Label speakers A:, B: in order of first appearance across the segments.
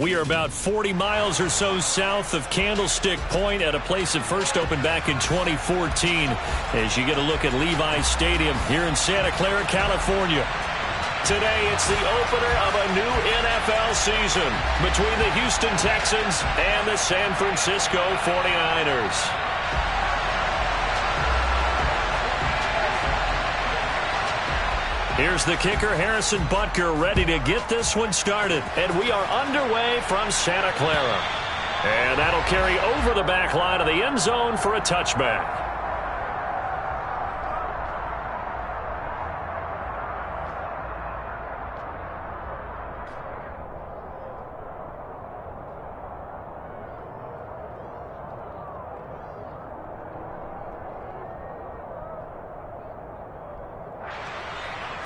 A: We are about 40 miles or so south of Candlestick Point at a place that first opened back in 2014 as you get a look at Levi Stadium here in Santa Clara, California. Today, it's the opener of a new NFL season between the Houston Texans and the San Francisco 49ers. Here's the kicker, Harrison Butker, ready to get this one started. And we are underway from Santa Clara. And that'll carry over the back line of the end zone for a touchback.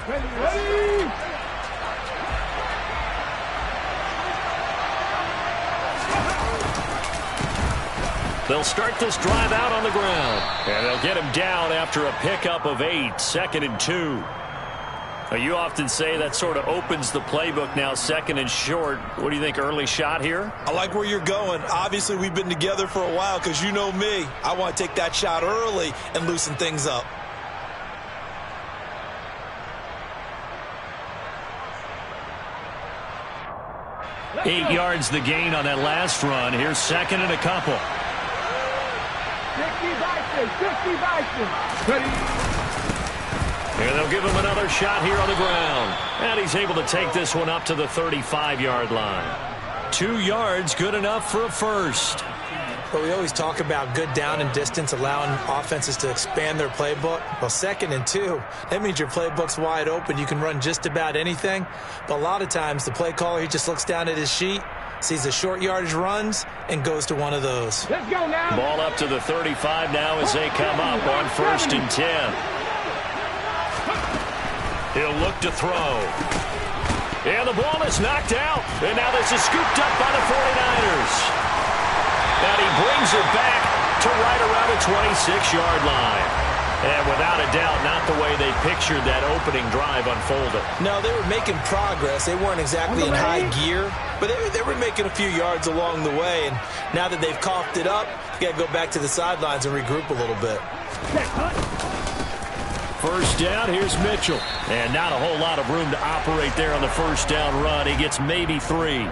B: Ready.
A: They'll start this drive out on the ground. And they'll get him down after a pickup of 8, 2nd and 2. Now, you often say that sort of opens the playbook now, 2nd and short. What do you think, early shot here?
C: I like where you're going. Obviously, we've been together for a while because you know me. I want to take that shot early and loosen things up.
A: 8 yards the gain on that last run. Here's 2nd and a couple.
B: 50 Bison. Ready.
A: And they'll give him another shot here on the ground. And he's able to take this one up to the 35-yard line. 2 yards, good enough for a first.
D: But we always talk about good down and distance, allowing offenses to expand their playbook. Well, 2nd and 2, that means your playbook's wide open. You can run just about anything. But a lot of times, the play caller, he just looks down at his sheet, sees the short yardage runs, and goes to one of those.
B: Let's go now.
A: Ball up to the 35 now as they come up on 1st and 10. He'll look to throw. And the ball is knocked out. And now this is scooped up by the 49ers. And he brings it back to right around the 26-yard line. And without a doubt, not the way they pictured that opening drive unfolded.
D: No, they were making progress. They weren't exactly in high gear, but they were making a few yards along the way. And now that they've coughed it up, you got to go back to the sidelines and regroup a little bit.
A: First down, here's Mitchell. And not a whole lot of room to operate there on the first down run. He gets maybe 3.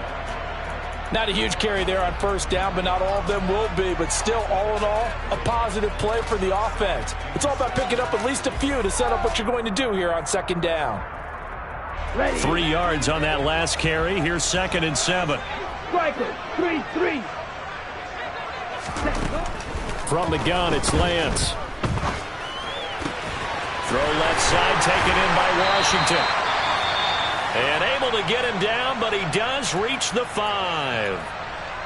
E: Not a huge carry there on first down, but not all of them will be. But still, all in all, a positive play for the offense. It's all about picking up at least a few to set up what you're going to do here on 2nd down.
A: 3 yards on that last carry. Here's 2nd and 7.
B: Striker, 3-3.
A: From the gun, it's Lance. Throw left side, taken in by Washington. And able to get him down, but he does reach the 5.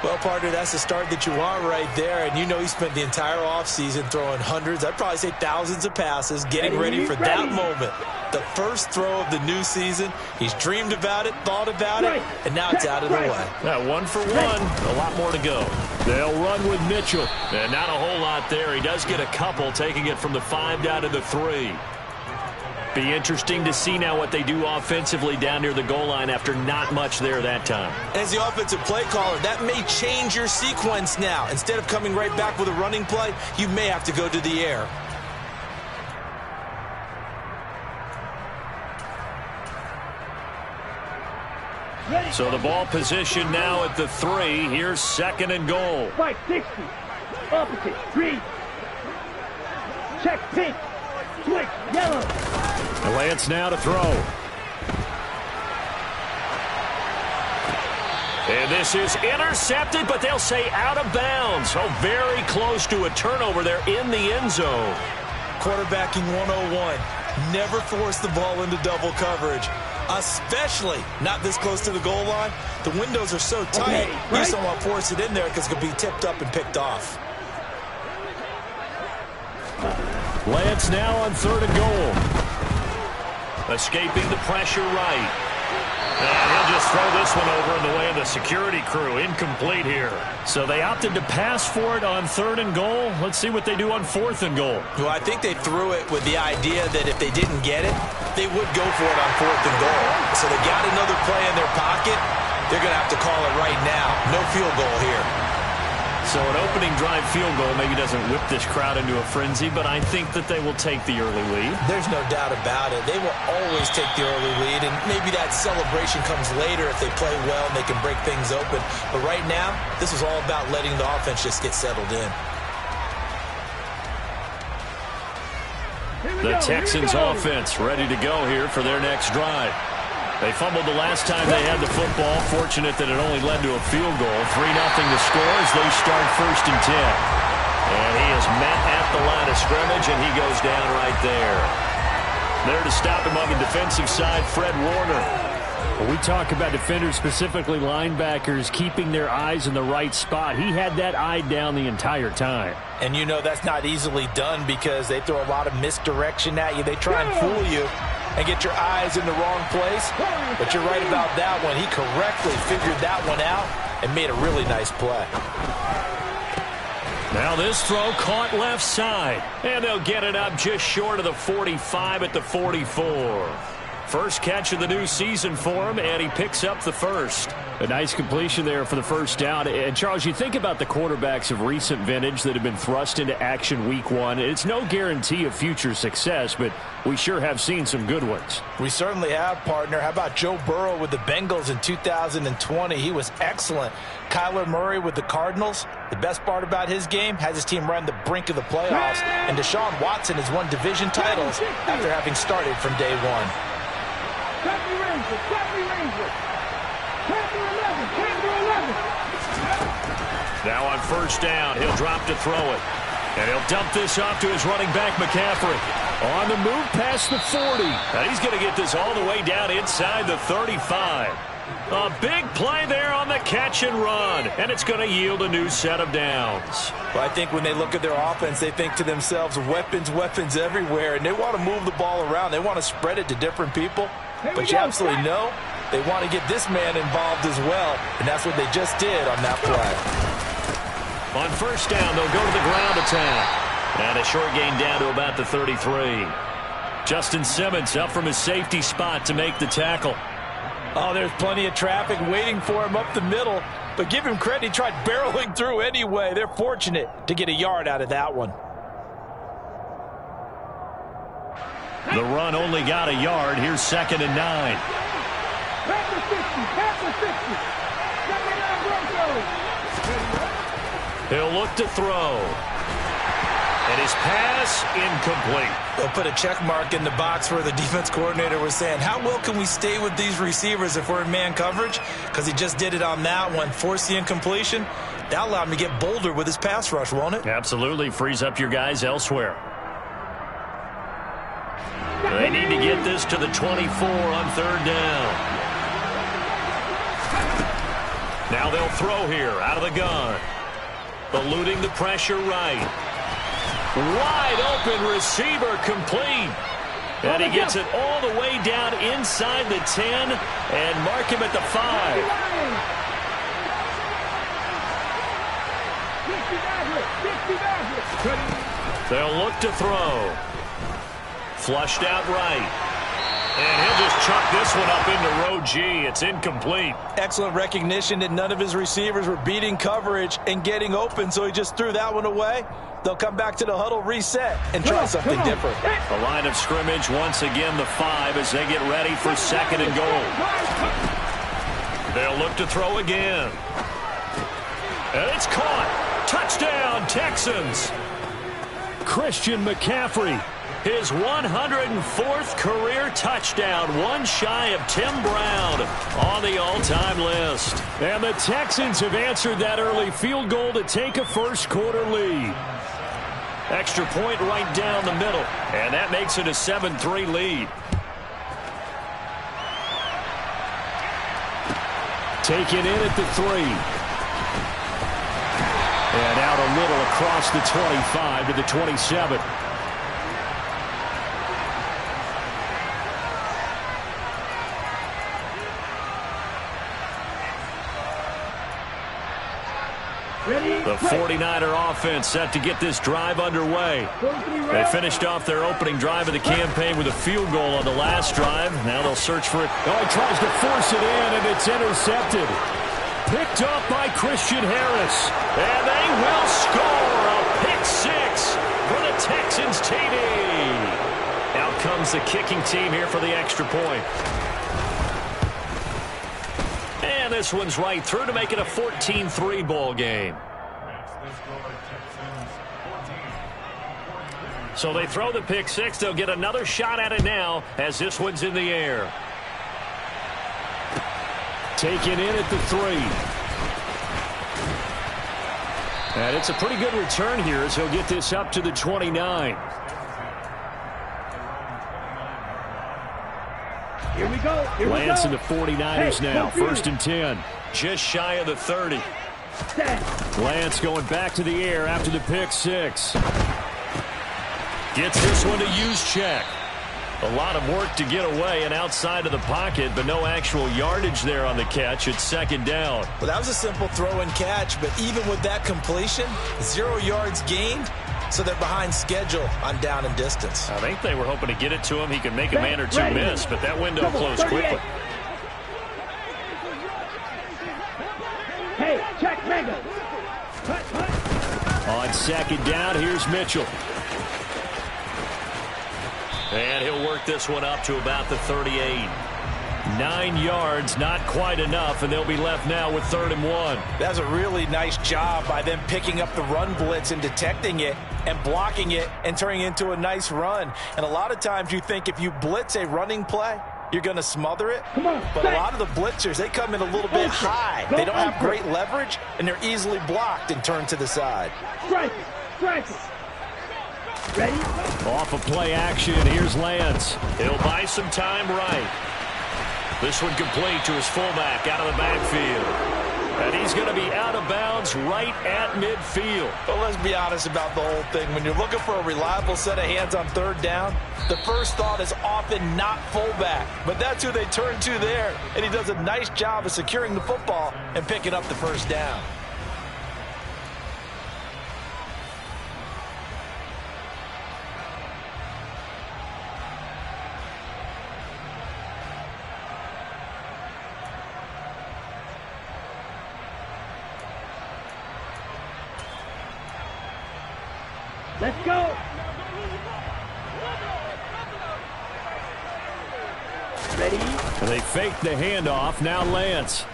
D: Well, partner, that's the start that you want right there. And you know he spent the entire offseason throwing hundreds, I'd probably say thousands of passes, getting ready for that moment. The first throw of the new season. He's dreamed about it, thought about it, and now it's out of the way.
A: Now 1 for 1, a lot more to go. They'll run with Mitchell. And not a whole lot there. He does get a couple, taking it from the 5 down to the 3. Be interesting to see now what they do offensively down near the goal line after not much there that time.
D: As the offensive play caller, that may change your sequence now. Instead of coming right back with a running play, you may have to go to the air.
A: So the ball position now at the 3. Here's 2nd and goal.
B: Spike 60. Opposite. 3. Check pink. Switch yellow.
A: Lance now to throw. And this is intercepted, but they'll say out of bounds. Oh, very close to a turnover there in the end zone.
D: Quarterbacking 101. Never force the ball into double coverage, especially not this close to the goal line. The windows are so tight, you just don't want to force it in there because it could be tipped up and picked off.
A: Lance now on 3rd and goal. Escaping the pressure right. And he'll just throw this one over in the way of the security crew. Incomplete here. So they opted to pass for it on 3rd and goal. Let's see what they do on 4th and goal.
D: Well, I think they threw it with the idea that if they didn't get it, they would go for it on 4th and goal. So they got another play in their pocket. They're going to have to call it right now. No field goal here.
A: So an opening drive field goal maybe doesn't whip this crowd into a frenzy, but I think that they will take the early lead.
D: There's no doubt about it. They will always take the early lead, and maybe that celebration comes later if they play well and they can break things open. But right now, this is all about letting the offense just get settled in.
A: The Texans offense ready to go here for their next drive. They fumbled the last time they had the football. Fortunate that it only led to a field goal. 3-0 to score as they start 1st and 10. And he is met at the line of scrimmage, and he goes down right there. There to stop him on the defensive side, Fred Warner.
F: When we talk about defenders, specifically linebackers, keeping their eyes in the right spot, he had that eye down the entire time.
E: And you know that's not easily done because they throw a lot of misdirection at you. They try and fool you and get your eyes in the wrong place. But you're right about that one. He correctly figured that one out and made a really nice play.
A: Now this throw caught left side. And they'll get it up just short of the 45 at the 44. First catch of the new season for him, and he picks up the first.
F: A nice completion there for the first down. And, Charles, you think about the quarterbacks of recent vintage that have been thrust into action week one. It's no guarantee of future success, but we sure have seen some good ones.
E: We certainly have, partner. How about Joe Burrow with the Bengals in 2020? He was excellent. Kyler Murray with the Cardinals. The best part about his game has his team run the brink of the playoffs. And Deshaun Watson has won division titles after having started from day one.
B: Copy Ranger, copy Ranger. Copy 11, copy 11.
A: Now on first down, he'll drop to throw it. And he'll dump this off to his running back, McCaffrey. On the move past the 40. And he's going to get this all the way down inside the 35. A big play there on the catch and run. And it's going to yield a new set of downs.
E: Well, I think when they look at their offense, they think to themselves, weapons, weapons everywhere. And they want to move the ball around. They want to spread it to different people. But you absolutely know they want to get this man involved as well. And that's what they just did on that play.
A: On first down, they'll go to the ground attack. And a short gain down to about the 33. Justin Simmons up from his safety spot to make the tackle.
E: Oh, there's plenty of traffic waiting for him up the middle. But give him credit, he tried barreling through anyway. They're fortunate to get a yard out of that one.
A: The run only got a yard. Here's 2nd and 9.
B: Pass the 60, pass the 60.
A: He'll look to throw. And his pass incomplete.
D: They'll put a check mark in the box where the defense coordinator was saying, how well can we stay with these receivers if we're in man coverage? Because he just did it on that one, force the incompletion. That allowed him to get bolder with his pass rush, won't it?
A: Absolutely. Frees up your guys elsewhere. They need to get this to the 24 on 3rd down. Now they'll throw here out of the gun. Eluding the pressure right. Wide open receiver complete. And he gets it all the way down inside the 10 and mark him at the 5. They'll look to throw. Flushed out right. And he'll just chuck this one up into row G. It's incomplete.
E: Excellent recognition that none of his receivers were beating coverage and getting open, so he just threw that one away. They'll come back to the huddle, reset, and try something different.
A: The line of scrimmage, once again, the 5 as they get ready for 2nd and goal. They'll look to throw again. And it's caught. Touchdown, Texans. Christian McCaffrey. His 104th career touchdown, one shy of Tim Brown on the all-time list. And the Texans have answered that early field goal to take a first-quarter lead. Extra point right down the middle, and that makes it a 7-3 lead. Taken in at the 3. And out a little across the 25 to the 27. The 49er offense set to get this drive underway. They finished off their opening drive of the campaign with a field goal on the last drive. Now they'll search for it. Oh, he tries to force it in, and it's intercepted. Picked up by Christian Harris. And they will score a pick six for the Texans TD. Out comes the kicking team here for the extra point. And this one's right through to make it a 14-3 ball game. So they throw the pick six. They'll get another shot at it now as this one's in the air. Taken in at the 3. And it's a pretty good return here as he'll get this up to the 29.
B: Here we go.
A: Lance and the 49ers now. First and 10. Just shy of the 30. Lance going back to the air after the pick six. Gets this one to use check. A lot of work to get away and outside of the pocket, but no actual yardage there on the catch. It's second down.
C: Well, that was a simple throw and catch, but even with that completion, 0 yards gained, so they're behind schedule on down and distance.
A: I think they were hoping to get it to him. He could make a man or two miss, but that window closed quickly.
B: Hey, check mega.
A: On second down, here's Mitchell. And he'll work this one up to about the 38. 9 yards, not quite enough, and they'll be left now with 3rd and 1.
D: That's a really nice job by them picking up the run blitz and detecting it and blocking it and turning it into a nice run. And a lot of times you think if you blitz a running play, you're going to smother it. But a lot of the blitzers, they come in a little bit high. They don't have great leverage, and they're easily blocked and turned to the side.
B: Strike. Ready?
A: Off of play action, here's Lance. He'll buy some time right. This one complete to his fullback out of the backfield. And he's going to be out of bounds right at midfield.
D: But let's be honest about the whole thing. When you're looking for a reliable set of hands on 3rd down, the first thought is often not fullback. But that's who they turn to there. And he does a nice job of securing the football and picking up the first down.
B: Let's go. Ready?
A: They fake the handoff. Now Lance.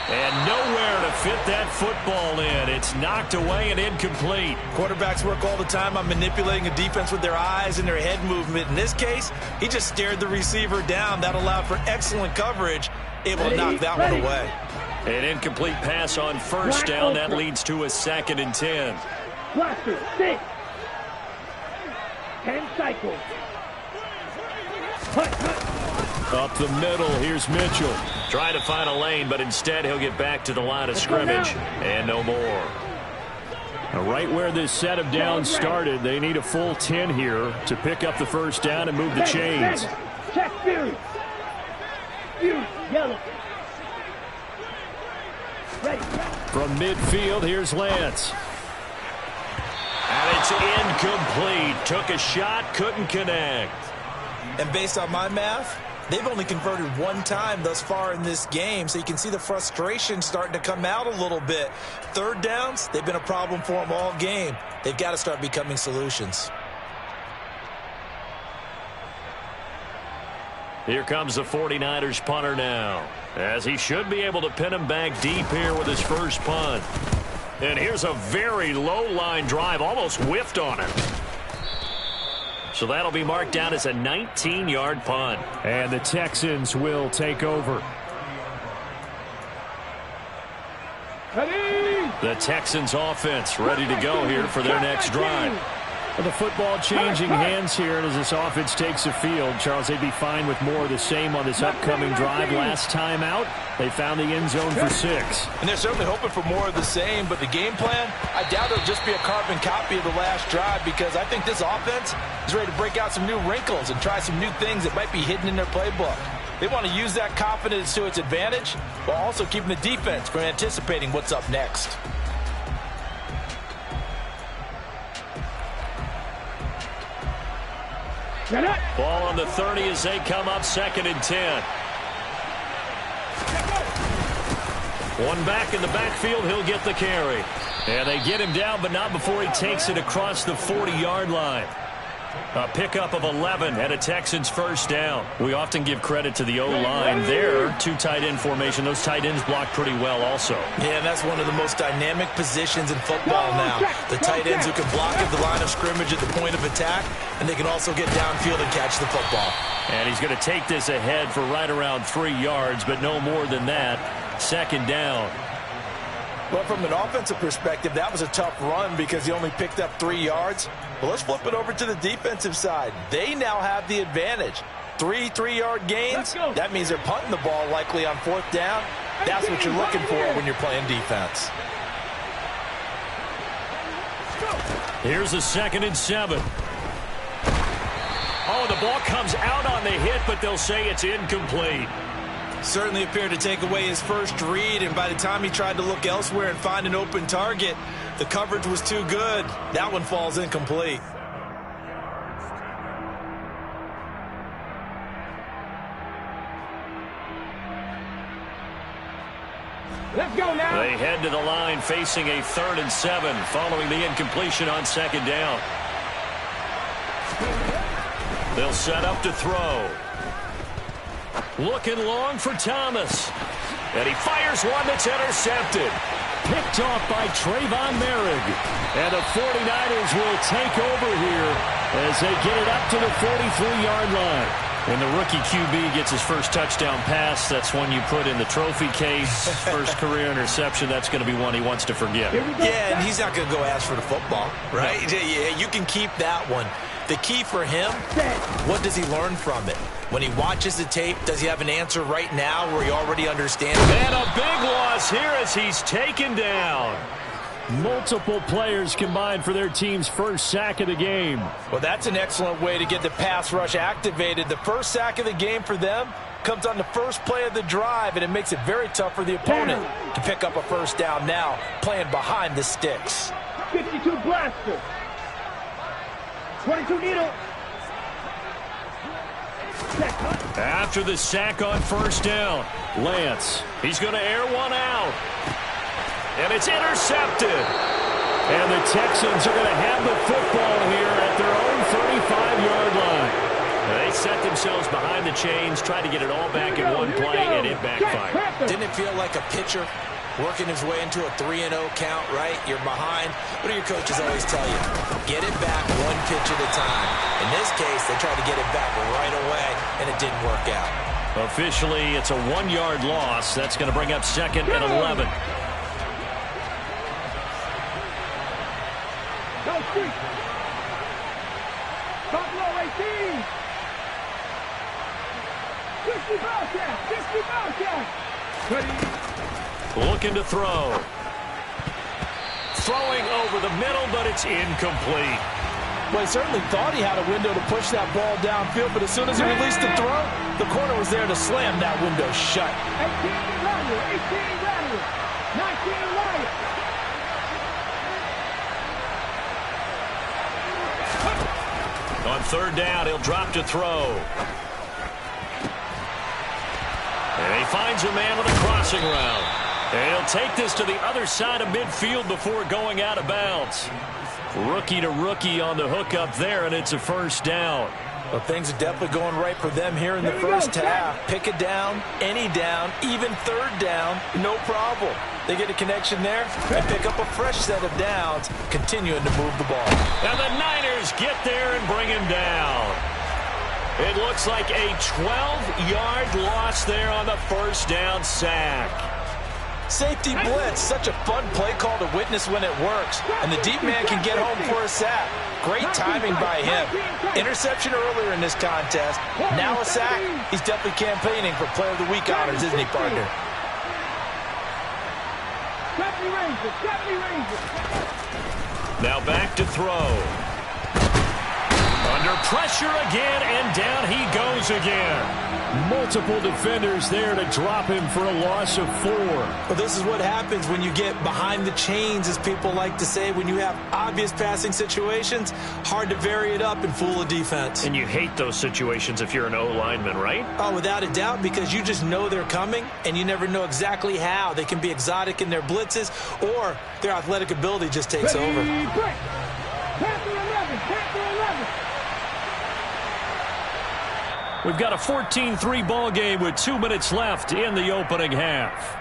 A: And nowhere to fit that football in. It's knocked away and incomplete.
C: Quarterbacks work all the time on manipulating a defense with their eyes and their head movement. In this case, he just stared the receiver down. That allowed for excellent coverage, able to knock that one away.
A: An incomplete pass on first down. That leads to a 2nd and 10.
B: Blaster, 6. 10 cycles.
A: Up the middle, here's Mitchell. Trying to find a lane, but instead he'll get back to the line of scrimmage. And no more. Now, right where this set of downs started, they need a full 10 here to pick up the first down and move the chains.
B: Check Fury. Fury, yellow. Ready.
A: From midfield, here's Lance. And it's incomplete. Took a shot, couldn't connect.
C: And based on my math, they've only converted 1 time thus far in this game, so you can see the frustration starting to come out a little bit. 3rd downs, they've been a problem for them all game. They've got to start becoming solutions.
A: Here comes the 49ers punter now, as he should be able to pin him back deep here with his first punt. And here's a very low line drive, almost whiffed on it. So that'll be marked down as a 19-yard punt. And the Texans will take over.
B: Ready?
A: The Texans offense ready to go here for their next drive. The football changing hands here, and as this offense takes the field, Charles, they'd be fine with more of the same on this upcoming drive. Last time out, they found the end zone for 6.
D: And they're certainly hoping for more of the same, but the game plan, I doubt it'll just be a carbon copy of the last drive, because I think this offense is ready to break out some new wrinkles and try some new things that might be hidden in their playbook.
E: They want to use that confidence to its advantage while also keeping the defense from anticipating what's up next.
A: Ball on the 30 as they come up 2nd and 10. One back in the backfield, he'll get the carry. And they get him down, but not before he takes it across the 40-yard line. A pickup of 11 and a Texans first down. We often give credit to the O-line there. 2 tight end formation. Those tight ends block pretty well also.
C: Yeah, and that's one of the most dynamic positions in football now. The tight ends who can block at the line of scrimmage at the point of attack, and they can also get downfield and catch the football.
A: And he's going to take this ahead for right around 3 yards, but no more than that. 2nd down.
E: Well, from an offensive perspective, that was a tough run because he only picked up 3 yards. Well, let's flip it over to the defensive side. They now have the advantage. 3 3-yard gains. That means they're punting the ball likely on 4th down. That's what you're looking for when you're playing defense.
A: Here's a 2nd and 7. Oh, the ball comes out on the hit, but they'll say it's incomplete.
C: Certainly appeared to take away his first read, and by the time he tried to look elsewhere and find an open target, the coverage was too good. That one falls incomplete.
B: Let's go now.
A: They head to the line facing a 3rd and 7 following the incompletion on 2nd down. They'll set up to throw. Looking long for Thomas. And he fires one that's intercepted. Picked off by Trayvon Merrick. And the 49ers will take over here as they get it up to the 43-yard line. When the rookie QB gets his first touchdown pass, that's one you put in the trophy case. First career interception, that's going to be one he wants to forget.
C: Yeah, and he's not going to go ask for the football, right? No. Yeah, you can keep that one. The key for him, what does he learn from it? When he watches the tape, does he have an answer right now where he already understands it?
A: And a big loss here as he's taken down. Multiple players combined for their team's first sack of the game.
E: Well, that's an excellent way to get the pass rush activated. The first sack of the game for them comes on the first play of the drive, and it makes it very tough for the opponent to pick up a first down now, playing behind the sticks.
B: 52 blaster. 22 needle.
A: After the sack on first down, Lance, he's going to air one out. And it's intercepted. And the Texans are going to have the football here at their own 35-yard line. They set themselves behind the chains, tried to get it all back in one play, and it backfired.
C: Didn't it feel like a pitcher working his way into a 3-0 count, right? You're behind. What do your coaches always tell you? Get it back one pitch at a time. In this case, they tried to get it back right away, and it didn't work out.
A: Officially, it's a 1-yard loss. That's going to bring up 2nd and 11.
B: Go street. Top low 18. 60 Bobcat. 60 Bobcat.
A: Looking to throw. Throwing over the middle, but it's incomplete.
E: Well, he certainly thought he had a window to push that ball downfield, but as soon as he released the throw, the corner was there to slam that window shut.
B: 18 Rattler. 18 Rattler. 19 Wyatt.
A: On 3rd down, he'll drop to throw. And he finds a man with a crossing route. And he'll take this to the other side of midfield before going out of bounds. Rookie to rookie on the hook up there, and it's a first down.
E: Well, things are definitely going right for them here in the first half. Pick it down, any down, even 3rd down, no problem. They get a connection there and pick up a fresh set of downs, continuing to move the ball.
A: And the Niners get there and bring him down. It looks like a 12-yard loss there on the first down sack.
E: Safety blitz, such a fun play call to witness when it works. And the deep man can get home for a sack. Great timing by him. Interception earlier in this contest. Now a sack. He's definitely campaigning for Player of the Week honors, isn't he, partner?
A: Now back to throw. Under Pressure again, and down he goes again.
F: Multiple defenders there to drop him for a loss of 4.
D: Well, this is what happens when you get behind the chains, as people like to say. When you have obvious passing situations, hard to vary it up and fool a defense.
A: And you hate those situations if you're an O-lineman, right?
D: Oh, without a doubt, because you just know they're coming, and you never know exactly how. They can be exotic in their blitzes, or their athletic ability just takes over.
A: We've got a 14-3 ball game with 2 minutes left in the opening half.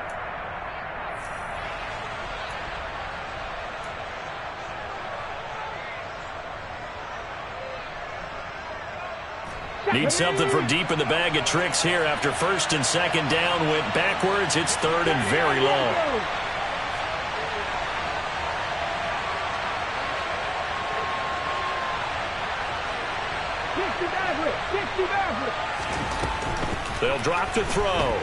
A: Need something from deep in the bag of tricks here after first and second down went backwards. It's third and very long. They'll drop to throw.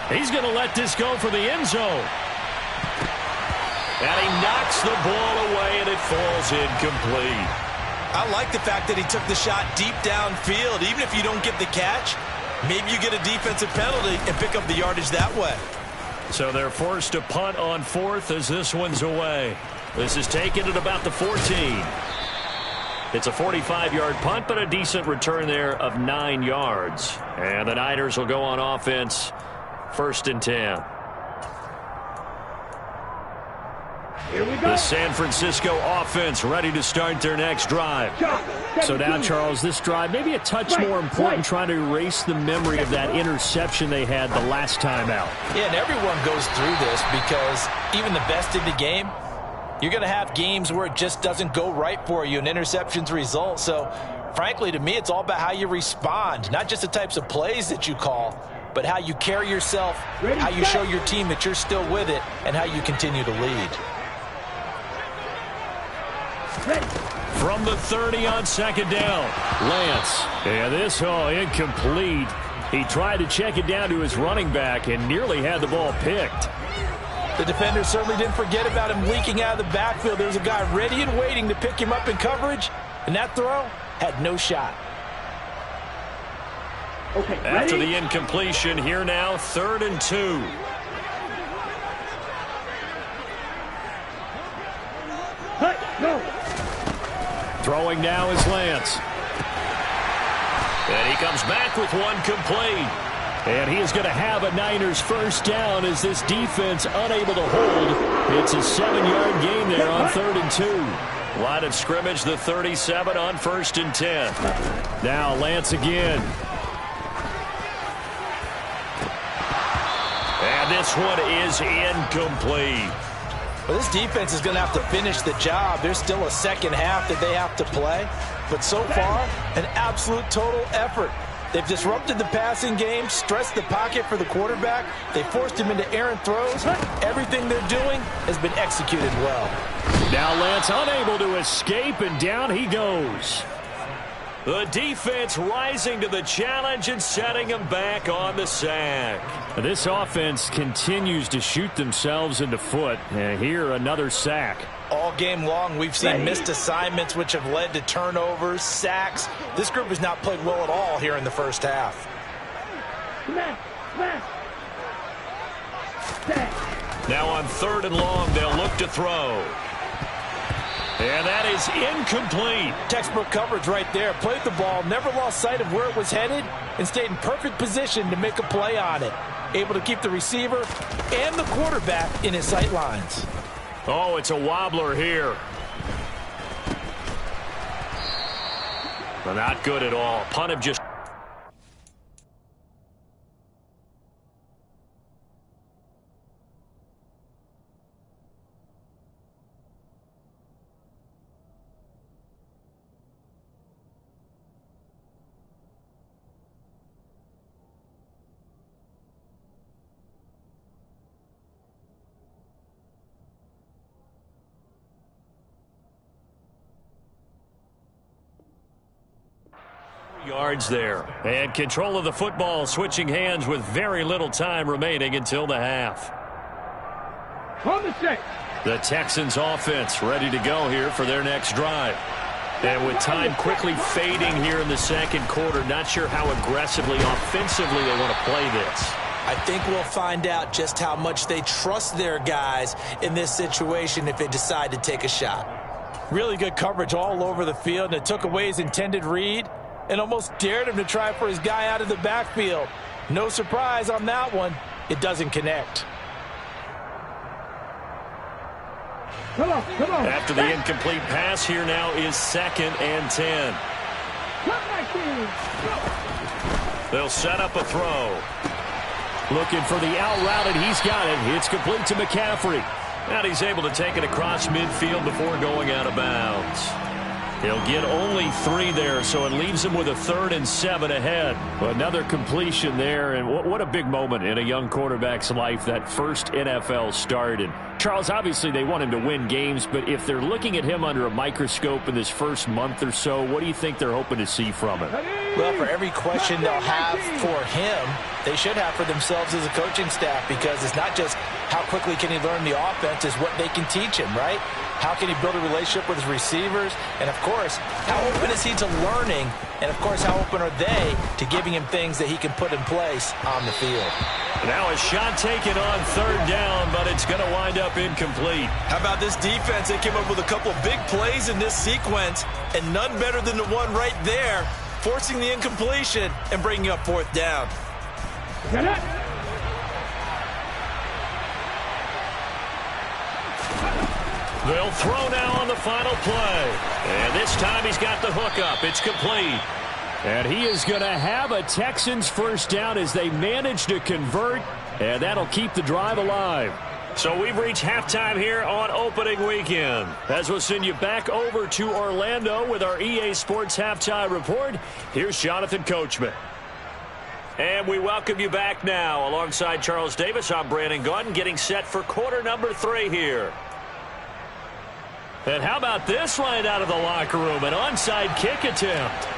A: He's going to let this go for the end zone. And he knocks the ball away, and it falls incomplete.
C: I like the fact that he took the shot deep downfield. Even if you don't get the catch, maybe you get a defensive penalty and pick up the yardage that way.
A: So they're forced to punt on 4th as this one's away. This is taken at about the 14. It's a 45-yard punt, but a decent return there of 9 yards. And the Niners will go on offense, 1st and 10.
B: Here we go.
A: The San Francisco offense ready to start their next drive.
F: So now, Charles, this drive maybe a touch more important, trying to erase the memory of that interception they had the last time out.
E: Yeah, and everyone goes through this because even the best in the game, you're going to have games where it just doesn't go right for you and interceptions result. So, frankly, to me, it's all about how you respond, not just the types of plays that you call, but how you carry yourself, how you show your team that you're still with it, and how you continue to lead.
A: From the 30 on second down, Lance.
F: Yeah, this incomplete. He tried to check it down to his running back and nearly had the ball picked.
E: The defender certainly didn't forget about him leaking out of the backfield. There's a guy ready and waiting to pick him up in coverage, and that throw had no shot.
B: Okay,
A: after the incompletion, here now, 3rd and 2.
B: Go.
A: Throwing now is Lance. And he comes back with one complete.
F: And he is going to have a Niners first down as this defense unable to hold. It's a 7-yard gain there on 3rd and 2.
A: Line of scrimmage, the 37 on 1st and 10.
F: Now Lance again.
A: And this one is incomplete.
E: Well, this defense is going to have to finish the job. There's still a second half that they have to play. But so far, an absolute total effort. They've disrupted the passing game, stressed the pocket for the quarterback. They forced him into errant throws. Everything they're doing has been executed well.
F: Now Lance unable to escape, and down he goes.
A: The defense rising to the challenge and setting them back on the sack.
F: This offense continues to shoot themselves in the foot. And here, another sack.
E: All game long, we've seen missed assignments, which have led to turnovers, sacks. This group has not played well at all here in the first half.
A: Now on 3rd and long, they'll look to throw. And that is incomplete.
E: Textbook coverage right there. Played the ball, never lost sight of where it was headed, and stayed in perfect position to make a play on it. Able to keep the receiver and the quarterback in his sight lines.
A: Oh, it's a wobbler here. Well, not good at all. Punt him just... yards there. And control of the football switching hands with very little time remaining until the half.
B: On the 6.
A: The Texans offense ready to go here for their next drive. And with time quickly fading here in the second quarter, not sure how aggressively, offensively they want to play this.
D: I think we'll find out just how much they trust their guys in this situation if they decide to take a shot.
E: Really good coverage all over the field, and it took away his intended read and almost dared him to try for his guy out of the backfield. No surprise on that one. It doesn't connect.
B: Come on.
A: After the incomplete pass, here now is 2nd and 10. They'll set up a throw. Looking for the out route, and he's got it. It's complete to McCaffrey. And he's able to take it across midfield before going out of bounds. He'll get only 3 there, so it leaves him with a 3rd and 7 ahead. Another completion there, and what a big moment in a young quarterback's life, that first NFL start. And Charles, obviously they want him to win games, but if they're looking at him under a microscope in this first month or so, what do you think they're hoping to see from him?
E: Well, for every question they'll have for him, they should have for themselves as a coaching staff, because it's not just how quickly can he learn the offense, it's what they can teach him, right? How can he build a relationship with his receivers? And, of course, how open is he to learning? And, of course, how open are they to giving him things that he can put in place on the field?
A: Now a shot taken on 3rd down, but it's going to wind up incomplete.
C: How about this defense? They came up with a couple of big plays in this sequence, and none better than the one right there, forcing the incompletion and bringing up 4th down.
A: They'll throw now on the final play. And this time he's got the hook up. It's complete. And he is going to have a Texans first down as they manage to convert. And that'll keep the drive alive. So we've reached halftime here on opening weekend. As we'll send you back over to Orlando with our EA Sports Halftime Report, here's Jonathan Coachman. And we welcome you back now. Alongside Charles Davis, I'm Brandon Gaudin, getting set for quarter number 3 here. And how about this line out of the locker room? An onside kick attempt.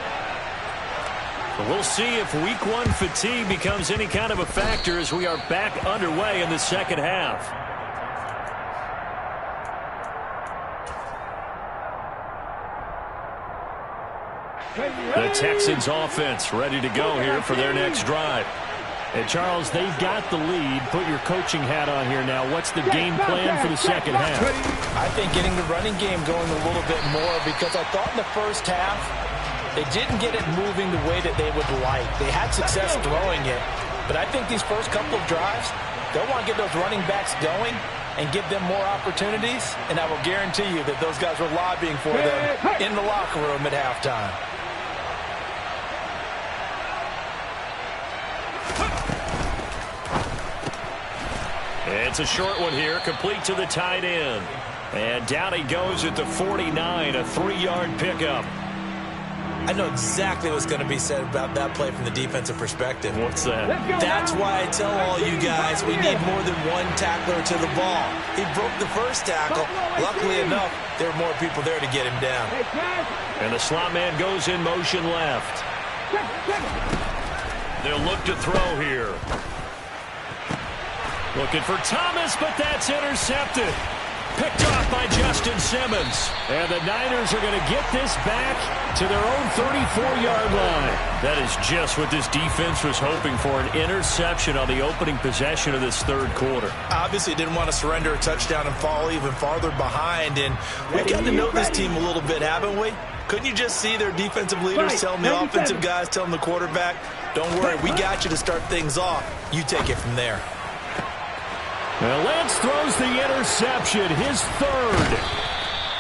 A: We'll see if week 1 fatigue becomes any kind of a factor as we are back underway in the second half. The Texans offense ready to go here for their next drive. And, Charles, they've got the lead. Put your coaching hat on here now. What's the game plan for the second half?
E: I think getting the running game going a little bit more, because I thought in the first half they didn't get it moving the way that they would like. They had success throwing it, but I think these first couple of drives, they'll want to get those running backs going and give them more opportunities, and I will guarantee you that those guys were lobbying for them in the locker room at halftime.
A: It's a short one here, complete to the tight end. And down he goes at the 49, a 3-yard pickup.
D: I know exactly what's going to be said about that play from the defensive perspective.
A: What's that?
D: That's why I tell all you guys we need more than one tackler to the ball. He broke the first tackle. Luckily enough, there were more people there to get him down.
A: And the slot man goes in motion left. They'll look to throw here. Looking for Thomas, but that's intercepted. Picked off by Justin Simmons. And the Niners are going to get this back to their own 34-yard line. That is just what this defense was hoping for, an interception on the opening possession of this third quarter.
C: Obviously didn't want to surrender a touchdown and fall even farther behind. And we've got to know this team a little bit, haven't we? Couldn't you just see their defensive leaders telling the offensive guys, telling the quarterback, don't worry, we got you to start things off. You take it from there.
A: Well, Lance throws the interception, his third.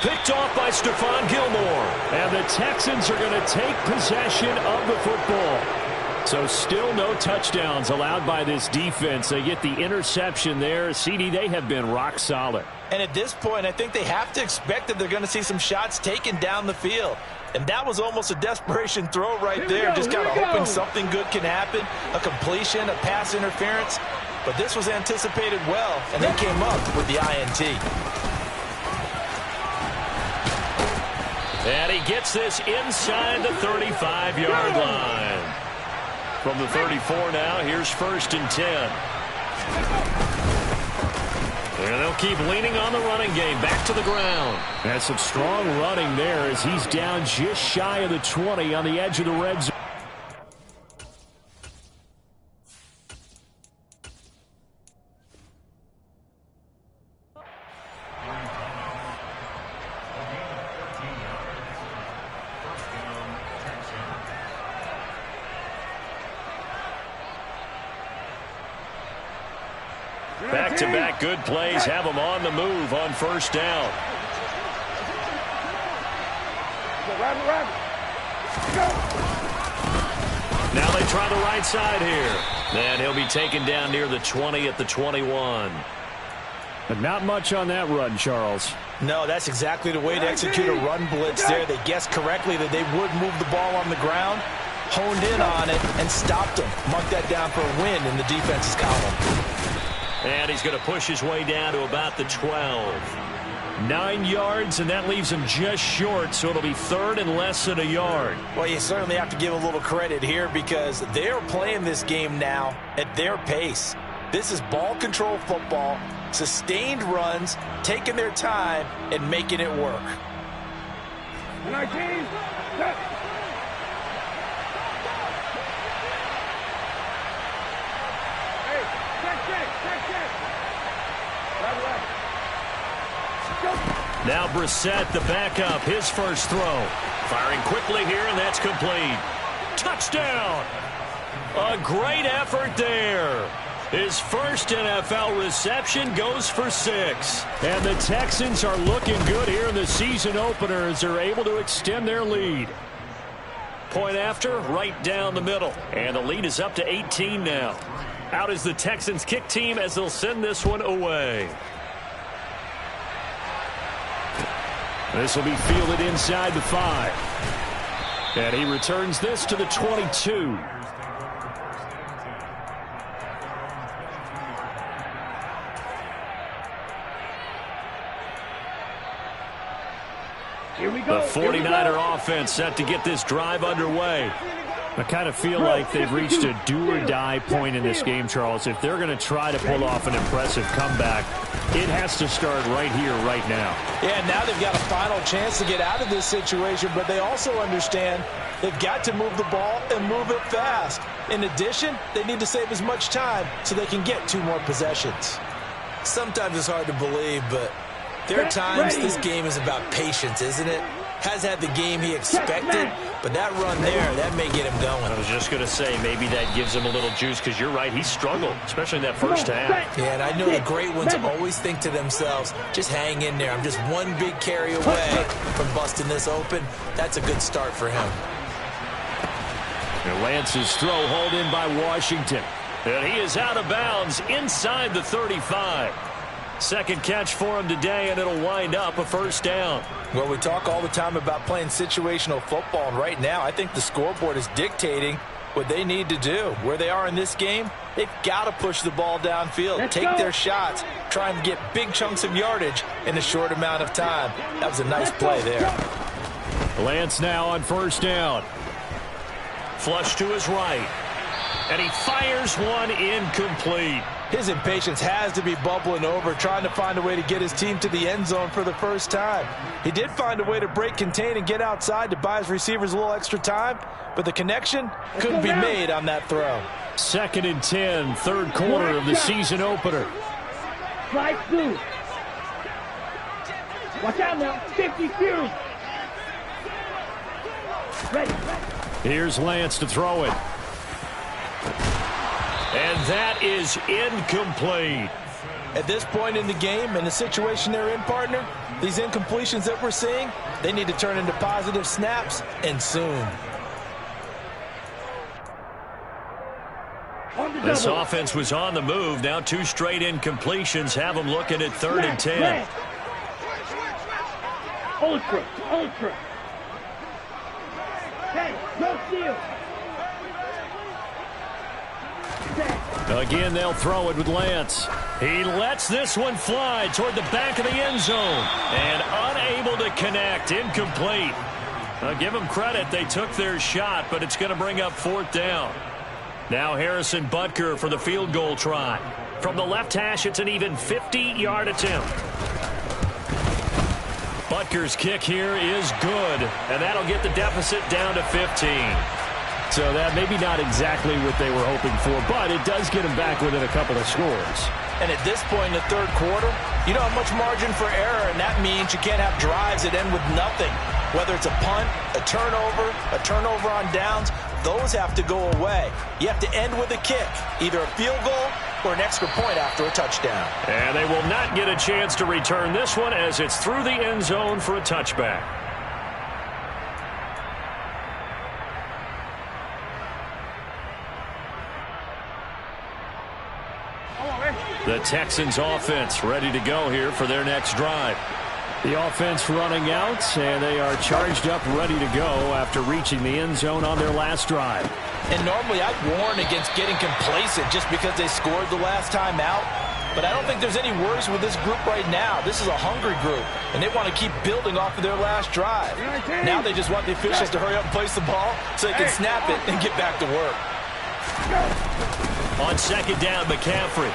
A: Picked off by Stephon Gilmore. And the Texans are going to take possession of the football. So still no touchdowns allowed by this defense. They get the interception there. CD, they have been rock solid.
E: And at this point, I think they have to expect that they're going to see some shots taken down the field. And that was almost a desperation throw right there, just kind of hoping something good can happen, a completion, a pass interference. But this was anticipated well, and they came up with the INT.
A: And he gets this inside the 35-yard line. From the 34 now, here's 1st and 10. And they'll keep leaning on the running game. Back to the ground.
F: That's some strong running there as he's down just shy of the 20 on the edge of the red zone.
A: Back-to-back good plays have them on the move on first down. Now they try the right side here. And he'll be taken down near the 20 at the 21.
F: But not much on that run, Charles.
D: No, that's exactly the way to execute a run blitz there. They guessed correctly that they would move the ball on the ground, honed in on it, and stopped them. Mark that down for a win in the defense's column.
A: And he's going to push his way down to about the 12. 9 yards, and that leaves him just short, so it'll be third and less than a yard.
D: Well, you certainly have to give a little credit here because they're playing this game now at their pace. This is ball control football, sustained runs, taking their time, and making it work.
B: 19, set.
A: Now Brissett, the backup, his first throw. Firing quickly here, and that's complete. Touchdown! A great effort there. His first NFL reception goes for 6.
F: And the Texans are looking good here in the season opener as they're able to extend their lead.
A: Point after, right down the middle. And the lead is up to 18 now. Out is the Texans kick team as they'll send this one away.
F: This will be fielded inside the 5. And he returns this to the 22.
B: Here we go.
A: The 49er offense set to get this drive underway.
F: I kind of feel like they've reached a do-or-die point in this game, Charles. If they're going to try to pull off an impressive comeback, it has to start right here, right now.
D: Yeah, now they've got a final chance to get out of this situation, but they also understand they've got to move the ball and move it fast. In addition, they need to save as much time so they can get 2 more possessions. Sometimes it's hard to believe, but there are times this game is about patience, isn't it? Has had the game he expected, but that run there, that may get him going.
A: I was just going to say, maybe that gives him a little juice, because you're right, he struggled, especially in that first half.
D: Yeah, and I know the great ones always think to themselves, just hang in there. I'm just one big carry away from busting this open. That's a good start for him.
F: And Lance's throw hauled in by Washington.
A: And he is out of bounds inside the 35. Second catch for him today, and it'll wind up a first down.
D: Well, we talk all the time about playing situational football, and right now I think the scoreboard is dictating what they need to do. Where they are in this game, they've got to push the ball downfield, take their shots, try and get big chunks of yardage in a short amount of time. That was a nice play there.
F: Lance now on first down.
A: Flush to his right. And he fires one incomplete.
D: His impatience has to be bubbling over, trying to find a way to get his team to the end zone for the first time. He did find a way to break contain and get outside to buy his receivers a little extra time, but the connection couldn't be made on that throw.
F: 2nd and 10, third quarter of the season opener.
B: Slide 2. Watch out now. 50 Fury. Ready.
F: Here's Lance to throw it.
A: And that is incomplete.
D: At this point in the game, in the situation they're in, partner, these incompletions that we're seeing, they need to turn into positive snaps, and soon.
A: This offense was on the move. Now 2 straight incompletions have them looking at 3rd and 10.
B: Ultra. Hey, no steal.
A: Again, they'll throw it with Lance. He lets this one fly toward the back of the end zone. And unable to connect. Incomplete. Give them credit. They took their shot, but it's going to bring up 4th down. Now Harrison Butker for the field goal try. From the left hash, it's an even 50-yard attempt. Butker's kick here is good, and that'll get the deficit down to 15.
F: So that maybe not exactly what they were hoping for, but it does get them back within a couple of scores. And at this point in the third quarter, you don't have much margin for error, and that means you can't have drives that end with nothing. Whether it's a punt, a turnover on downs, those have to go away. You have to end with a kick, either a field goal or an extra point after a touchdown.
A: And they will not get a chance to return this one as it's through the end zone for a touchback. The Texans offense ready to go here for their next drive. The offense running out, and they are charged up, ready to go after reaching the end zone on their last drive.
E: And normally I'd warn against getting complacent just because they scored the last time out. But I don't think there's any worries with this group right now. This is a hungry group, and they want to keep building off of their last drive. Now they just want the officials to hurry up and place the ball so they can snap it and get back to work.
A: On second down, McCaffrey.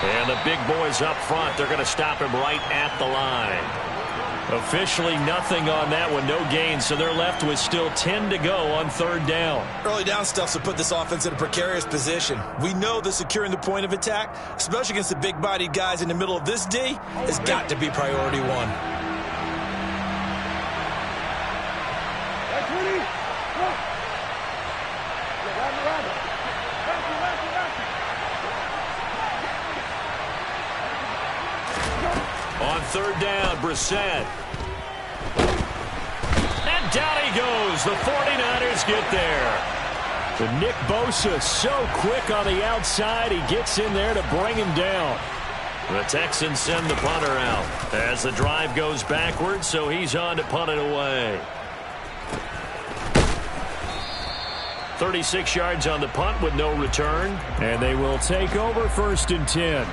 A: And the big boys up front, they're going to stop him right at the line. Officially nothing on that one, no gain, so they're left with still 10 to go on third down.
C: Early down stuff to put this offense in a precarious position. We know that securing the point of attack, especially against the big-bodied guys in the middle of this D, has got to be priority one.
A: On third down, Brissett. And down he goes. The 49ers get there.
F: The Nick Bosa so quick on the outside. He gets in there to bring him down.
A: The Texans send the punter out as the drive goes backwards, so he's on to punt it away. 36 yards on the punt with no return.
F: And they will take over first and 10.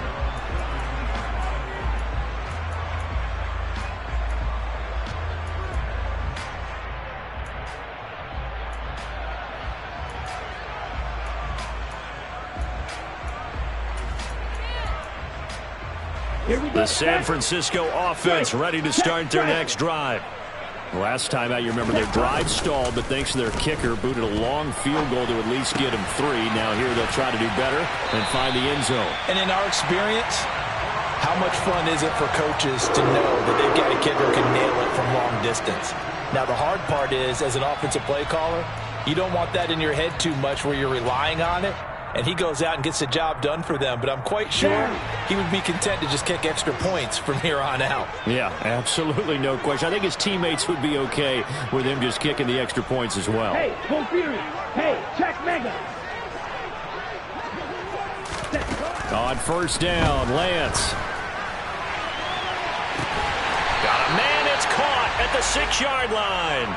A: The San Francisco offense ready to start their next drive.
F: Last time out, you remember their drive stalled, but thanks to their kicker, booted a long field goal to at least get them 3. Now here they'll try to do better and find the end zone.
E: And in our experience, how much fun is it for coaches to know that they've got a kicker who can nail it from long distance? Now the hard part is, as an offensive play caller, you don't want that in your head too much where you're relying on it. And he goes out and gets the job done for them. But I'm quite sure he would be content to just kick extra points from here on out.
F: Yeah, absolutely no question. I think his teammates would be okay with him just kicking the extra points as well.
B: Hey, full fury. Hey, check mega.
F: On first down, Lance.
A: Got a man, it's caught at the 6-yard line.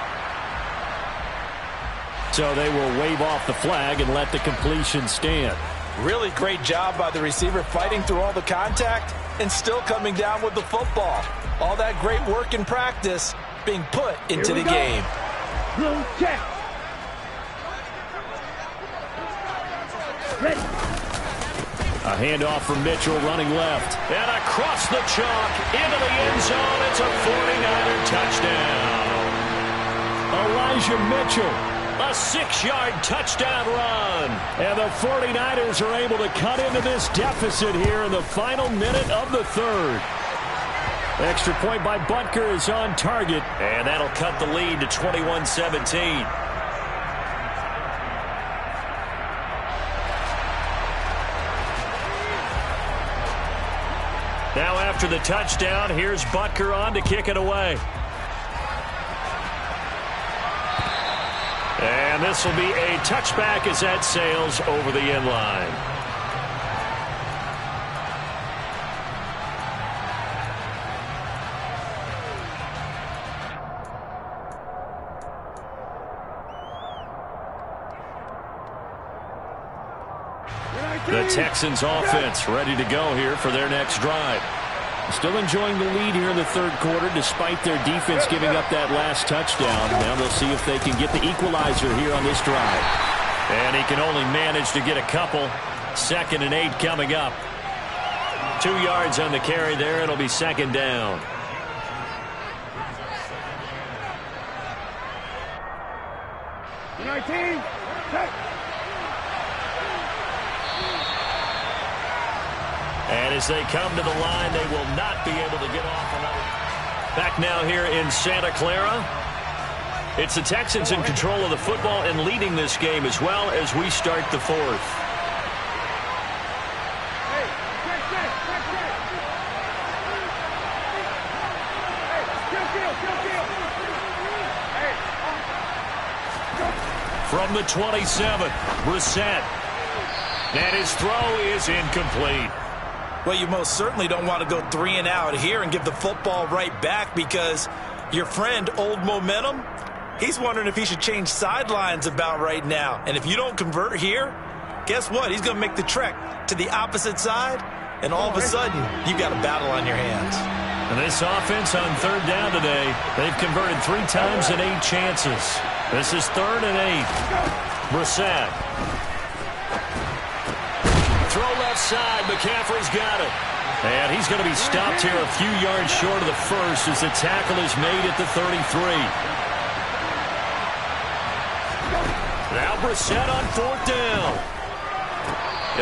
F: So they will wave off the flag and let the completion stand.
E: Really great job by the receiver fighting through all the contact and still coming down with the football. All that great work in practice being put into the game.
B: Blue check. Ready.
F: A handoff from Mitchell running left.
A: And across the chalk into the end zone. It's a 49er touchdown.
F: Elijah Mitchell.
A: A 6-yard touchdown run.
F: And the 49ers are able to cut into this deficit here in the final minute of the third. Extra point by Butker is on target.
A: And that'll cut the lead to 21-17. Now after the touchdown, here's Butker on to kick it away. And this will be a touchback as that sails over the end line. The Texans offense ready to go here for their next drive.
F: Still enjoying the lead here in the third quarter despite their defense giving up that last touchdown. Now they'll see if they can get the equalizer here on this drive.
A: And he can only manage to get a couple. 2nd and 8 coming up. 2 yards on the carry there. It'll be 2nd down. And as they come to the line, they will not be able to get off another. Back now here in Santa Clara. It's the Texans in control of the football and leading this game as well as we start the 4th. From the 27, Brissett. And his throw is incomplete.
C: Well, you most certainly don't want to go 3 and out here and give the football right back, because your friend, Old Momentum, he's wondering if he should change sidelines about right now. And if you don't convert here, guess what? He's going to make the trek to the opposite side, and all of a sudden, you've got a battle on your hands.
A: And this offense on 3rd down today, they've converted 3 times in 8 chances. This is 3rd and 8. Brissett. Throw left side. McCaffrey's got it. And he's going to be stopped here a few yards short of the first as the tackle is made at the 33. Now Brissett on 4th down.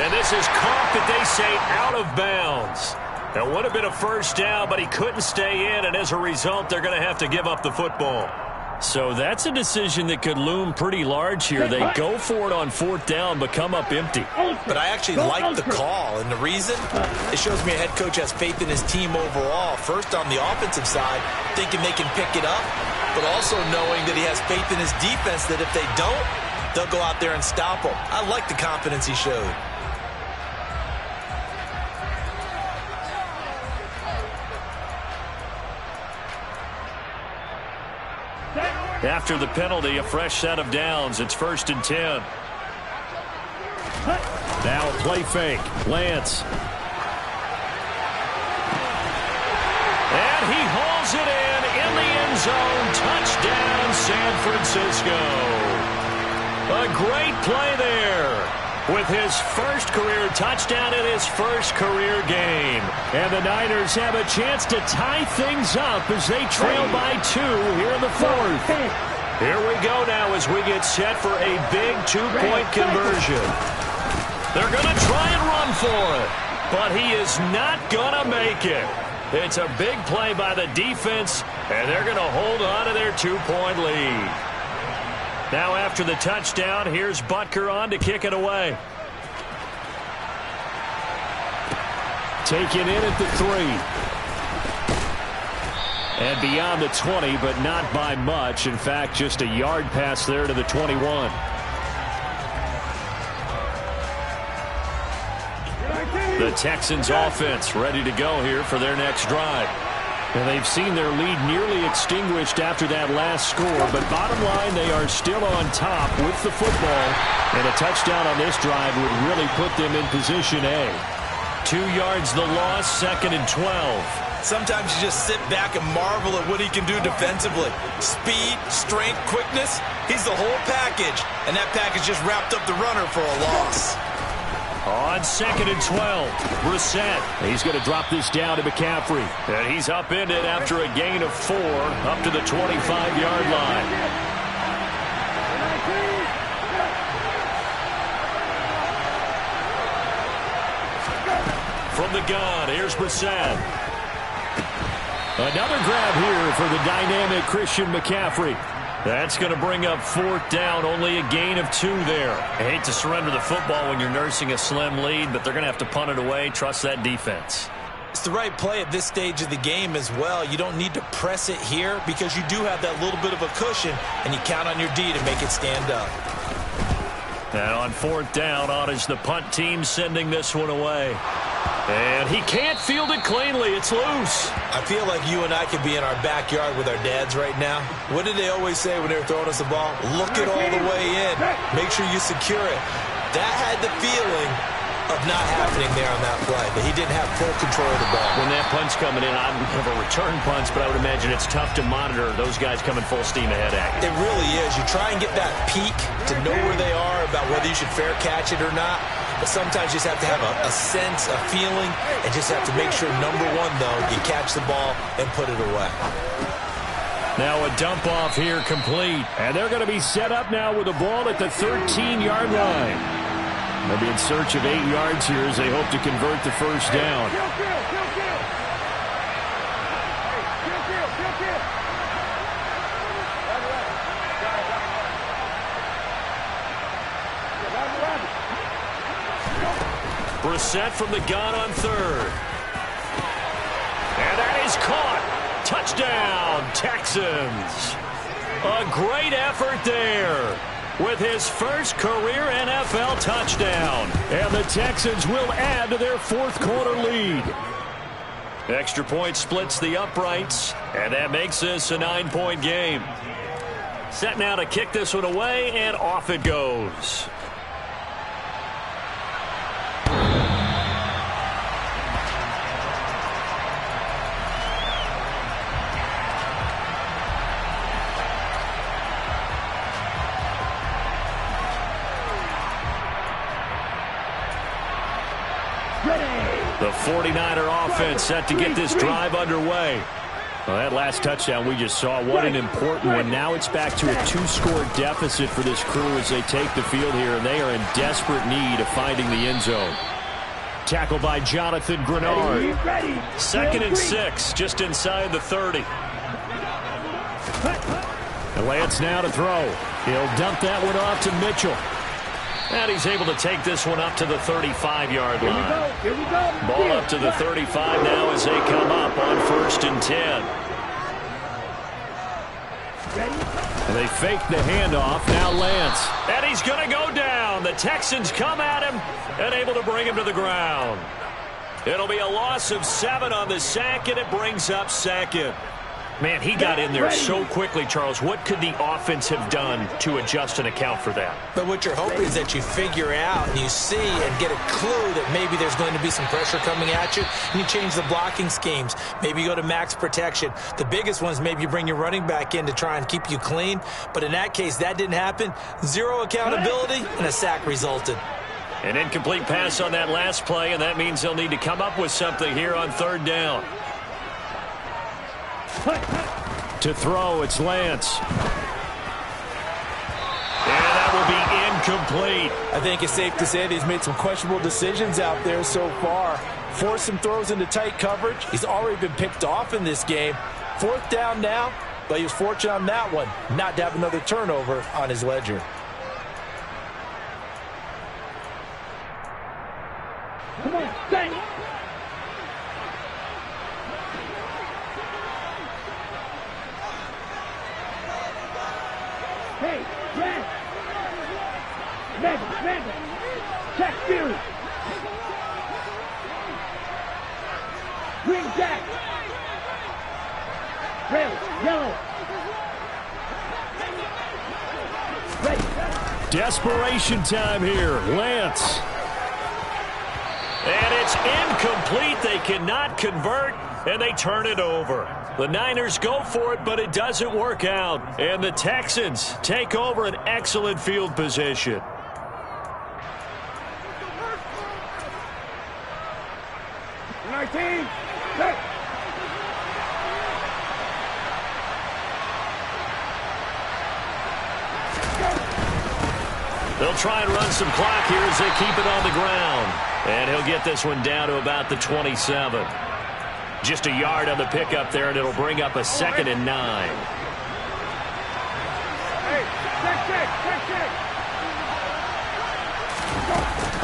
A: And this is caught, that they say, out of bounds. That would have been a 1st down, but he couldn't stay in, and as a result, they're going to have to give up the football. So that's a decision that could loom pretty large here. They go for it on 4th down, but come up empty.
C: But I actually like the call, and the reason? It shows me a head coach has faith in his team overall. First, on the offensive side, thinking they can pick it up, but also knowing that he has faith in his defense that if they don't, they'll go out there and stop them. I like the confidence he showed.
A: After the penalty, a fresh set of downs. It's 1st and 10. Now a play fake. Lance. And he hauls it in the end zone. Touchdown, San Francisco. A great play there. With his first career touchdown in his first career game. And the Niners have a chance to tie things up as they trail by 2 here in the 4th. Here we go now as we get set for a big 2-point conversion. They're going to try and run for it, but he is not going to make it. It's a big play by the defense, and they're going to hold on to their 2-point lead. Now after the touchdown, here's Butker on to kick it away. Taken in at the 3. And beyond the 20, but not by much. In fact, just a yard pass there to the 21. The Texans offense ready to go here for their next drive. And they've seen their lead nearly extinguished after that last score. But bottom line, they are still on top with the football. And a touchdown on this drive would really put them in position A. 2 yards the loss, 2nd and 12.
C: Sometimes you just sit back and marvel at what he can do defensively. Speed, strength, quickness. He's the whole package. And that package just wrapped up the runner for a loss.
A: On 2nd and 12, Brissett. He's going to drop this down to McCaffrey. And he's upended after a gain of 4 up to the 25-yard line. From the gun, here's Brissett. Another grab here for the dynamic Christian McCaffrey. That's going to bring up 4th down, only a gain of 2 there. I hate to surrender the football when you're nursing a slim lead, but they're going to have to punt it away. Trust that defense.
C: It's the right play at this stage of the game as well. You don't need to press it here because you do have that little bit of a cushion, and you count on your D to make it stand up.
A: And on 4th down, on is the punt team sending this one away. And he can't field it cleanly. It's loose.
C: I feel like you and I could be in our backyard with our dads right now. What did they always say when they were throwing us the ball? Look it all the way in. Make sure you secure it. That had the feeling of not happening there on that play, that he didn't have full control of the ball.
A: When that punt's coming in, I don't have a return punch, but I would imagine it's tough to monitor those guys coming full steam ahead at you.
C: It really is. You try and get that peek to know where they are, about whether you should fair catch it or not.
D: but sometimes you just have to have a sense, a feeling, and just have to make sure, number one, though, you catch the ball and put it away.
A: Now a dump off here complete.
F: And they're going to be set up now with the ball at the 13-yard line. They'll be in search of 8 yards here as they hope to convert the first down.
A: Brissett from the gun on third. And that is caught. Touchdown, Texans. A great effort there with his first career NFL touchdown.
F: And the Texans will add to their fourth quarter lead.
A: Extra point splits the uprights, and that makes this a 9-point game. Set now to kick this one away, and off it goes. The 49er offense set to get this drive underway. Well, that last touchdown we just saw, what an important one. Now it's back to a 2-score deficit for this crew as they take the field here, and they are in desperate need of finding the end zone. Tackle by Jonathan Grenard. 2nd and 6, just inside the 30.
F: And Lance now to throw. He'll dump that one off to Mitchell.
A: And he's able to take this one up to the 35-yard line.
B: Here we go.
A: Ball up to the 35 now as they come up on 1st and 10.
F: And they fake the handoff. Now Lance.
A: And he's going to go down. The Texans come at him and able to bring him to the ground. It'll be a loss of 7 on the sack, and it brings up 2nd. Man, he got in there so quickly, Charles. What could the offense have done to adjust and account for that?
D: But what you're hoping is that you figure out and you see and get a clue that maybe there's going to be some pressure coming at you, and you change the blocking schemes. Maybe you go to max protection. The biggest one is maybe you bring your running back in to try and keep you clean. But in that case, that didn't happen. 0 accountability, and a sack resulted.
A: An incomplete pass on that last play, and that means they'll need to come up with something here on 3rd down.
F: To throw, it's Lance.
A: And that will be incomplete.
E: I think it's safe to say that he's made some questionable decisions out there so far. Forced some throws into tight coverage. He's already been picked off in this game. 4th down now, but he was fortunate on that one not to have another turnover on his ledger.
B: Come on, stay. Hey, Red. Red. Check Fury. Green Jack. Red, yellow. Red.
F: Desperation time here. Lance.
A: And it's incomplete. They cannot convert, and they turn it over. The Niners go for it, but it doesn't work out. And the Texans take over an excellent field position. They'll try and run some clock here as they keep it on the ground. And he'll get this one down to about the 27. Just a yard on the pickup there, and it'll bring up a 2nd and 9.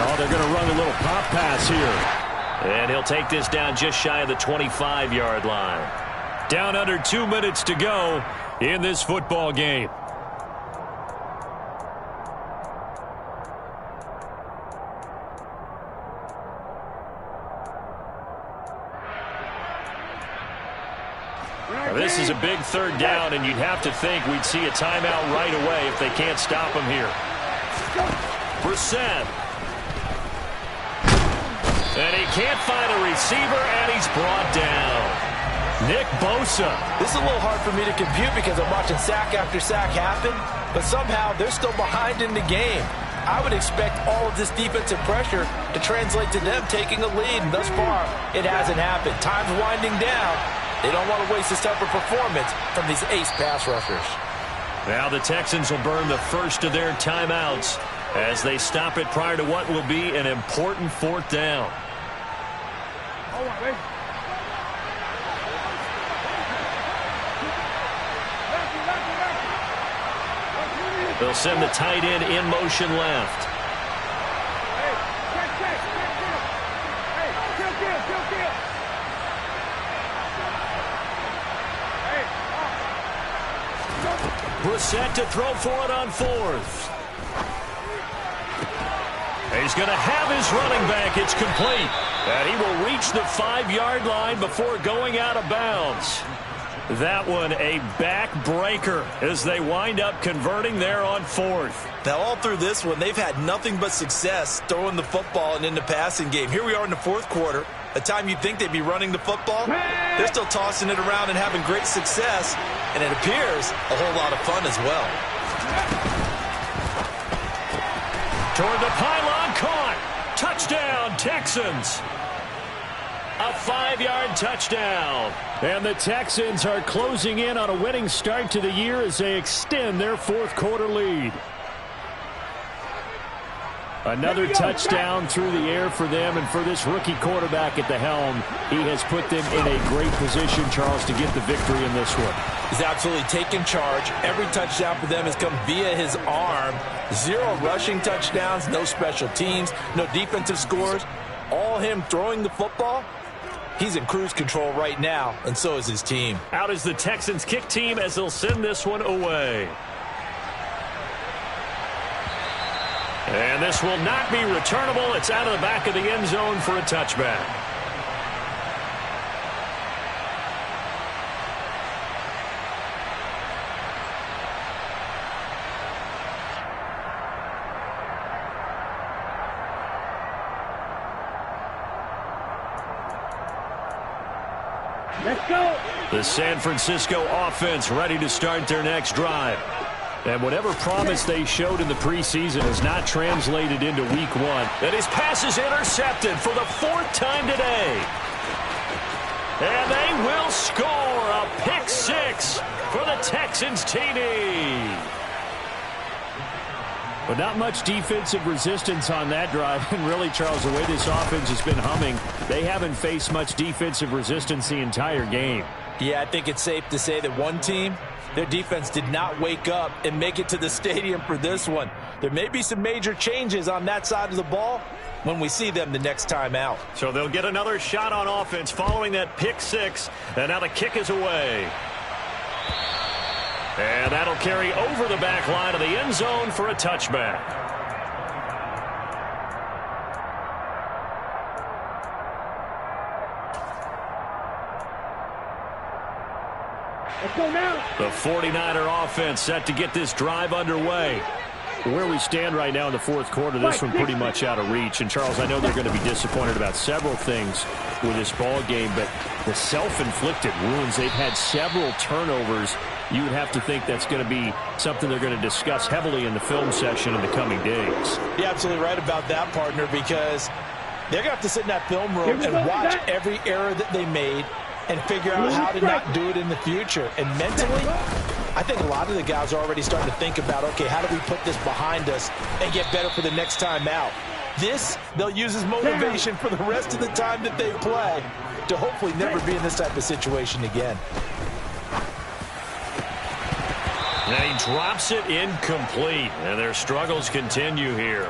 F: Oh, they're going to run a little pop pass here.
A: And he'll take this down just shy of the 25-yard line. Down under 2 minutes to go in this football game. Now, this is a big 3rd down, and you'd have to think we'd see a timeout right away if they can't stop him here. Brissett. And he can't find a receiver, and he's brought down. Nick Bosa.
E: This is a little hard for me to compute because I'm watching sack after sack happen, but somehow they're still behind in the game. I would expect all of this defensive pressure to translate to them taking a lead, and thus far, it hasn't happened. Time's winding down. They don't want to waste this type of performance from these ace pass rushers.
A: Now the Texans will burn the first of their timeouts as they stop it prior to what will be an important fourth down. They'll send the tight end in motion left. Brissett to throw for it on fourth. He's going to have his running back. It's complete. And he will reach the 5-yard line before going out of bounds. That one a backbreaker as they wind up converting there on fourth.
C: Now all through this one, they've had nothing but success throwing the football and in the passing game. Here we are in the fourth quarter. A time you'd think they'd be running the football. They're still tossing it around and having great success. And it appears a whole lot of fun as well.
A: Toward the pylon, caught. Touchdown, Texans. A 5-yard touchdown. And the Texans are closing in on a winning start to the year as they extend their fourth quarter lead. Another touchdown through the air for them, and for this rookie quarterback at the helm, he has put them in a great position, Charles, to get the victory in this one.
E: He's absolutely taken charge. Every touchdown for them has come via his arm. 0 rushing touchdowns, no special teams, no defensive scores. All him throwing the football. He's in cruise control right now, and so is his team.
A: Out is the Texans kick team as they'll send this one away. And this will not be returnable. It's out of the back of the end zone for a touchback.
B: Let's go.
A: The San Francisco offense ready to start their next drive. And whatever promise they showed in the preseason has not translated into week one. And his pass is intercepted for the 4th time today. And they will score a pick 6 for the Texans TD. But not much defensive resistance on that drive. And really, Charles, the way this offense has been humming, they haven't faced much defensive resistance the entire game.
E: Yeah, I think it's safe to say that one team, their defense did not wake up and make it to the stadium for this one. There may be some major changes on that side of the ball when we see them the next time out.
A: So they'll get another shot on offense following that pick 6. And now the kick is away. And that'll carry over the back line of the end zone for a touchback.
B: Let's go now.
A: The 49er offense set to get this drive underway. Where we stand right now in the fourth quarter, this one pretty much out of reach. And, Charles, I know they're going to be disappointed about several things with this ball game, but the self-inflicted wounds, they've had several turnovers. You would have to think that's going to be something they're going to discuss heavily in the film session in the coming days.
E: You're absolutely right about that, partner, because they're going to have to sit in that film room and watch every error that they made and figure out how to not do it in the future. And mentally, I think a lot of the guys are already starting to think about, okay, how do we put this behind us and get better for the next time out? This, they'll use as motivation for the rest of the time that they play to hopefully never be in this type of situation again.
A: And he drops it incomplete, and their struggles continue here.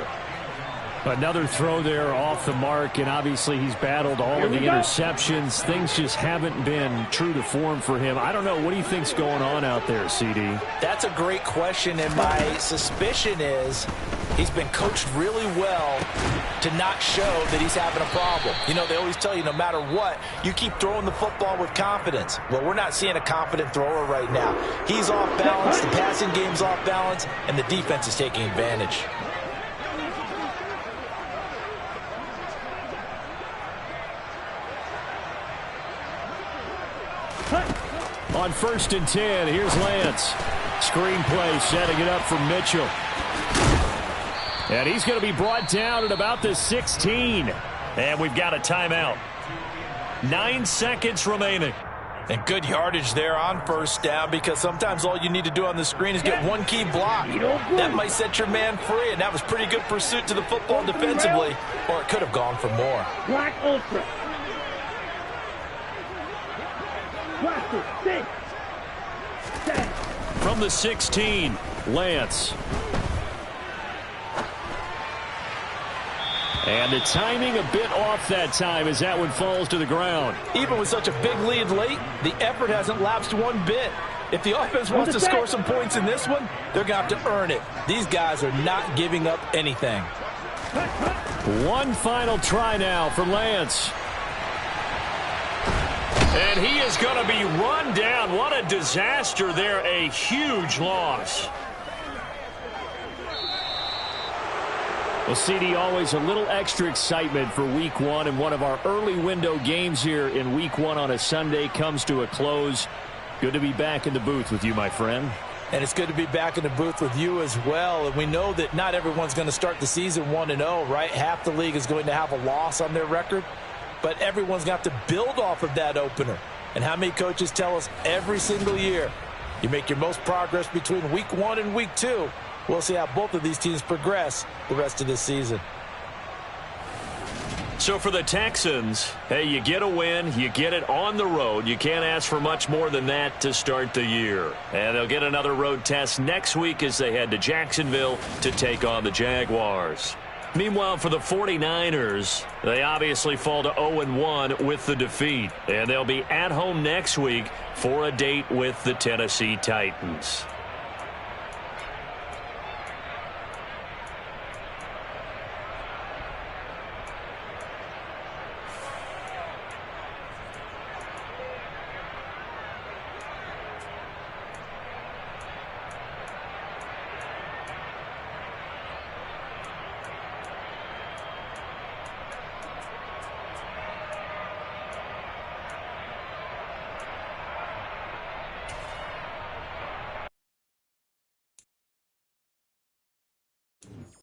F: Another throw there off the mark, and obviously he's battled all of the interceptions. Things just haven't been true to form for him. I don't know. What do you think's going on out there, CD?
E: That's a great question, and my suspicion is he's been coached really well to not show that he's having a problem. You know, they always tell you no matter what, you keep throwing the football with confidence. Well, we're not seeing a confident thrower right now. He's off balance, the passing game's off balance, and the defense is taking advantage.
F: On 1st and 10, here's Lance. Screen play, setting it up for Mitchell. And he's going to be brought down at about the 16.
A: And we've got a timeout. 9 seconds remaining.
C: And good yardage there on first down, because sometimes all you need to do on the screen is get one key block. That might set your man free, and that was pretty good pursuit to the football defensively, or it could have gone for more.
B: Black ultra. Watch it. 6. 7.
A: From the 16, Lance.
F: And the timing a bit off that time as that one falls to the ground.
E: Even with such a big lead late, the effort hasn't lapsed one bit. If the offense wants to score some points in this one, they're going to have to earn it. These guys are not giving up anything.
F: One final try now for Lance.
A: And he is going to be run down. What a disaster there. A huge loss.
F: Well, CD, always a little extra excitement for Week 1, and one of our early window games here in Week 1 on a Sunday comes to a close. Good to be back in the booth with you, my friend.
C: And it's good to be back in the booth with you as well. And we know that not everyone's going to start the season 1-0, right? Half the league is going to have a loss on their record. But everyone's going to have to build off of that opener. And how many coaches tell us every single year, you make your most progress between Week 1 and Week 2. We'll see how both of these teams progress the rest of this season.
A: So for the Texans, hey, you get a win, you get it on the road. You can't ask for much more than that to start the year. And they'll get another road test next week as they head to Jacksonville to take on the Jaguars. Meanwhile, for the 49ers, they obviously fall to 0-1 with the defeat. And they'll be at home next week for a date with the Tennessee Titans.